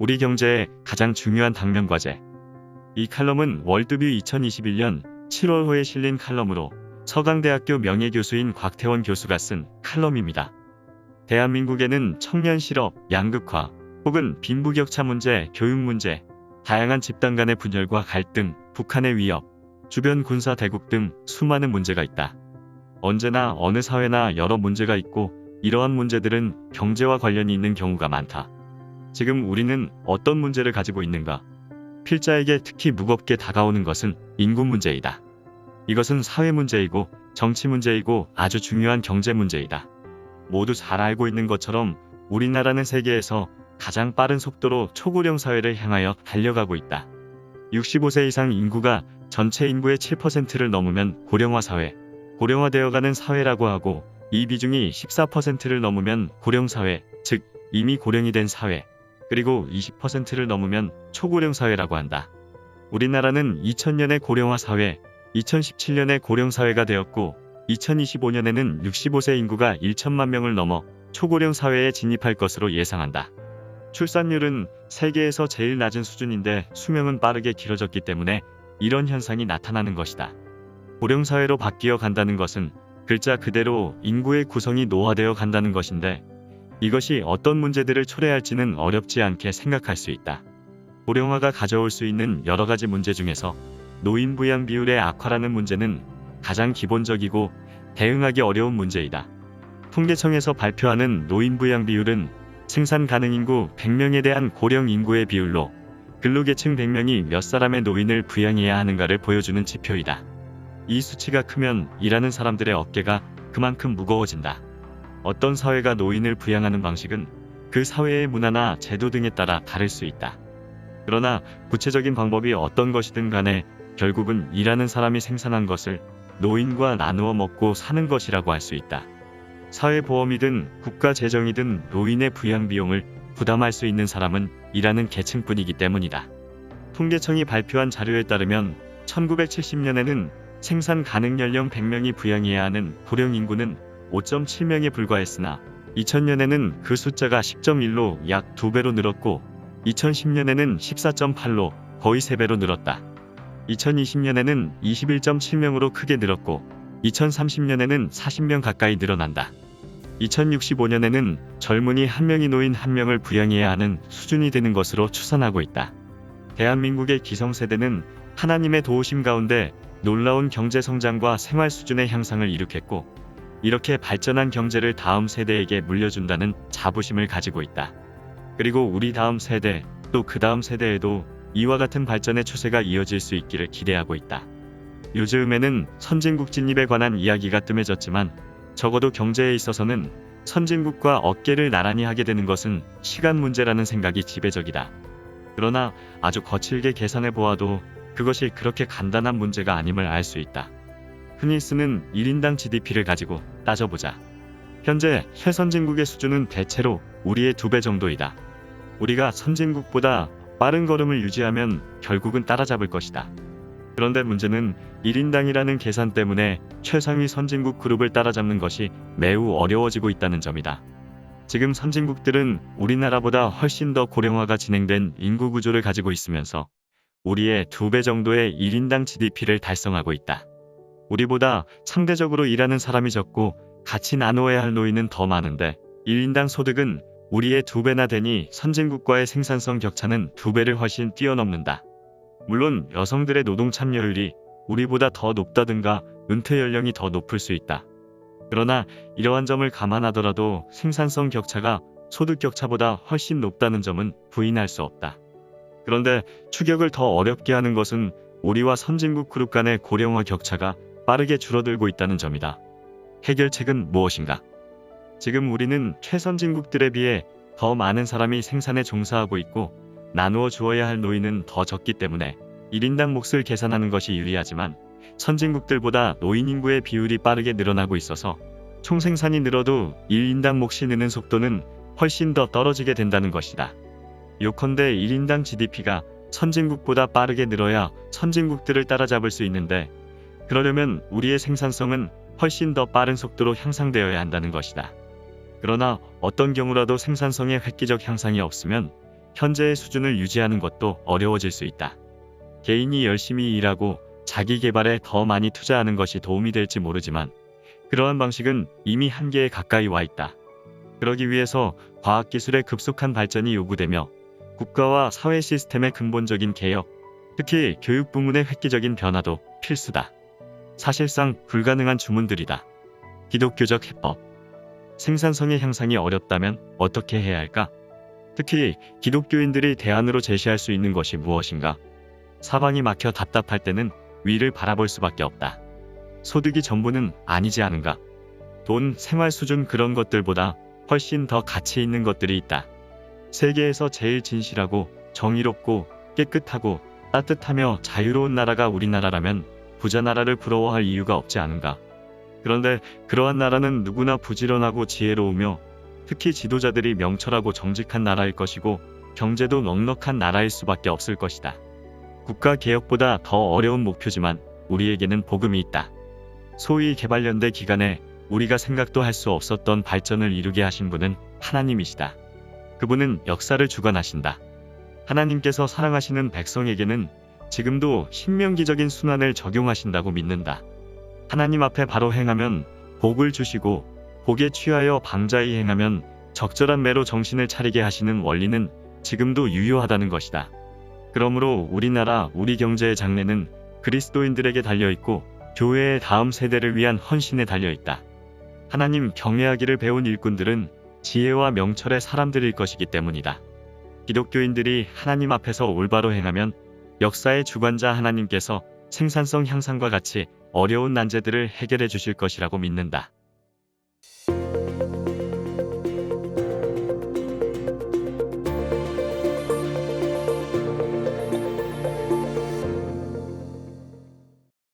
우리 경제의 가장 중요한 당면 과제. 이 칼럼은 월드뷰 2021년 7월호에 실린 칼럼으로 서강대학교 명예교수인 곽태원 교수가 쓴 칼럼입니다. 대한민국에는 청년 실업, 양극화, 혹은 빈부격차 문제, 교육 문제, 다양한 집단 간의 분열과 갈등, 북한의 위협, 주변 군사 대국 등 수많은 문제가 있다. 언제나 어느 사회나 여러 문제가 있고 이러한 문제들은 경제와 관련이 있는 경우가 많다. 지금 우리는 어떤 문제를 가지고 있는가? 필자에게 특히 무겁게 다가오는 것은 인구 문제이다. 이것은 사회 문제이고 정치 문제이고 아주 중요한 경제 문제이다. 모두 잘 알고 있는 것처럼 우리나라는 세계에서 가장 빠른 속도로 초고령 사회를 향하여 달려가고 있다. 65세 이상 인구가 전체 인구의 7%를 넘으면 고령화 사회, 고령화되어가는 사회라고 하고, 이 비중이 14%를 넘으면 고령 사회, 즉 이미 고령이 된 사회, 그리고 20%를 넘으면 초고령 사회라고 한다. 우리나라는 2000년에 고령화 사회, 2017년에 고령 사회가 되었고 2025년에는 65세 인구가 1천만 명을 넘어 초고령 사회에 진입할 것으로 예상한다. 출산율은 세계에서 제일 낮은 수준인데 수명은 빠르게 길어졌기 때문에 이런 현상이 나타나는 것이다. 고령 사회로 바뀌어 간다는 것은 글자 그대로 인구의 구성이 노화되어 간다는 것인데, 이것이 어떤 문제들을 초래할지는 어렵지 않게 생각할 수 있다. 고령화가 가져올 수 있는 여러 가지 문제 중에서 노인 부양 비율의 악화라는 문제는 가장 기본적이고 대응하기 어려운 문제이다. 통계청에서 발표하는 노인 부양 비율은 생산 가능 인구 100명에 대한 고령 인구의 비율로 근로계층 100명이 몇 사람의 노인을 부양해야 하는가를 보여주는 지표이다. 이 수치가 크면 일하는 사람들의 어깨가 그만큼 무거워진다. 어떤 사회가 노인을 부양하는 방식은 그 사회의 문화나 제도 등에 따라 다를 수 있다. 그러나 구체적인 방법이 어떤 것이든 간에 결국은 일하는 사람이 생산한 것을 노인과 나누어 먹고 사는 것이라고 할 수 있다. 사회보험이든 국가재정이든 노인의 부양 비용을 부담할 수 있는 사람은 일하는 계층뿐이기 때문이다. 통계청이 발표한 자료에 따르면 1970년에는 생산 가능 연령 100명이 부양해야 하는 고령 인구는 5.7명에 불과했으나 2000년에는 그 숫자가 10.1로 약 2배로 늘었고 2010년에는 14.8로 거의 3배로 늘었다. 2020년에는 21.7명으로 크게 늘었고 2030년에는 40명 가까이 늘어난다. 2065년에는 젊은이 1명이 노인 1명을 부양해야 하는 수준이 되는 것으로 추산하고 있다. 대한민국의 기성세대는 하나님의 도우심 가운데 놀라운 경제 성장과 생활 수준의 향상을 이룩했고, 이렇게 발전한 경제를 다음 세대에게 물려준다는 자부심을 가지고 있다. 그리고 우리 다음 세대, 또 그 다음 세대에도 이와 같은 발전의 추세가 이어질 수 있기를 기대하고 있다. 요즘에는 선진국 진입에 관한 이야기가 뜸해졌지만 적어도 경제에 있어서는 선진국과 어깨를 나란히 하게 되는 것은 시간 문제라는 생각이 지배적이다. 그러나 아주 거칠게 계산해 보아도 그것이 그렇게 간단한 문제가 아님을 알 수 있다. 흔히 쓰는 1인당 GDP를 가지고 따져보자. 현재 최선진국의 수준은 대체로 우리의 2배 정도이다. 우리가 선진국보다 빠른 걸음을 유지하면 결국은 따라잡을 것이다. 그런데 문제는 1인당이라는 계산 때문에 최상위 선진국 그룹을 따라잡는 것이 매우 어려워지고 있다는 점이다. 지금 선진국들은 우리나라보다 훨씬 더 고령화가 진행된 인구 구조를 가지고 있으면서 우리의 2배 정도의 1인당 GDP를 달성하고 있다. 우리보다 상대적으로 일하는 사람이 적고 같이 나누어야 할 노인은 더 많은데 1인당 소득은 우리의 2배나 되니 선진국과의 생산성 격차는 2배를 훨씬 뛰어넘는다. 물론 여성들의 노동 참여율이 우리보다 더 높다든가 은퇴 연령이 더 높을 수 있다. 그러나 이러한 점을 감안하더라도 생산성 격차가 소득 격차보다 훨씬 높다는 점은 부인할 수 없다. 그런데 추격을 더 어렵게 하는 것은 우리와 선진국 그룹 간의 고령화 격차가 빠르게 줄어들고 있다는 점이다. 해결책은 무엇인가? 지금 우리는 최선진국들에 비해 더 많은 사람이 생산에 종사하고 있고 나누어 주어야 할 노인은 더 적기 때문에 1인당 몫을 계산하는 것이 유리하지만 선진국들보다 노인 인구의 비율이 빠르게 늘어나고 있어서 총생산이 늘어도 1인당 몫이 느는 속도는 훨씬 더 떨어지게 된다는 것이다. 요컨대 1인당 GDP가 선진국보다 빠르게 늘어야 선진국들을 따라잡을 수 있는데, 그러려면 우리의 생산성은 훨씬 더 빠른 속도로 향상되어야 한다는 것이다. 그러나 어떤 경우라도 생산성의 획기적 향상이 없으면 현재의 수준을 유지하는 것도 어려워질 수 있다. 개인이 열심히 일하고 자기 개발에 더 많이 투자하는 것이 도움이 될지 모르지만 그러한 방식은 이미 한계에 가까이 와 있다. 그러기 위해서 과학기술의 급속한 발전이 요구되며 국가와 사회 시스템의 근본적인 개혁, 특히 교육 부문의 획기적인 변화도 필수다. 사실상 불가능한 주문들이다. 기독교적 해법. 생산성의 향상이 어렵다면 어떻게 해야 할까? 특히 기독교인들이 대안으로 제시할 수 있는 것이 무엇인가? 사방이 막혀 답답할 때는 위를 바라볼 수밖에 없다. 소득이 전부는 아니지 않은가? 돈, 생활 수준 그런 것들보다 훨씬 더 가치 있는 것들이 있다. 세계에서 제일 진실하고 정의롭고 깨끗하고 따뜻하며 자유로운 나라가 우리나라라면 부자 나라를 부러워할 이유가 없지 않은가? 그런데 그러한 나라는 누구나 부지런하고 지혜로우며 특히 지도자들이 명철하고 정직한 나라일 것이고 경제도 넉넉한 나라일 수밖에 없을 것이다. 국가 개혁보다 더 어려운 목표지만 우리에게는 복음이 있다. 소위 개발연대 기간에 우리가 생각도 할 수 없었던 발전을 이루게 하신 분은 하나님이시다. 그분은 역사를 주관하신다. 하나님께서 사랑하시는 백성에게는 지금도 신명기적인 순환을 적용하신다고 믿는다. 하나님 앞에 바로 행하면 복을 주시고 복에 취하여 방자히 행하면 적절한 매로 정신을 차리게 하시는 원리는 지금도 유효하다는 것이다. 그러므로 우리나라 우리 경제의 장래는 그리스도인들에게 달려있고 교회의 다음 세대를 위한 헌신에 달려있다. 하나님 경외하기를 배운 일꾼들은 지혜와 명철의 사람들일 것이기 때문이다. 기독교인들이 하나님 앞에서 올바로 행하면 역사의 주관자 하나님께서 생산성 향상과 같이 어려운 난제들을 해결해 주실 것이라고 믿는다.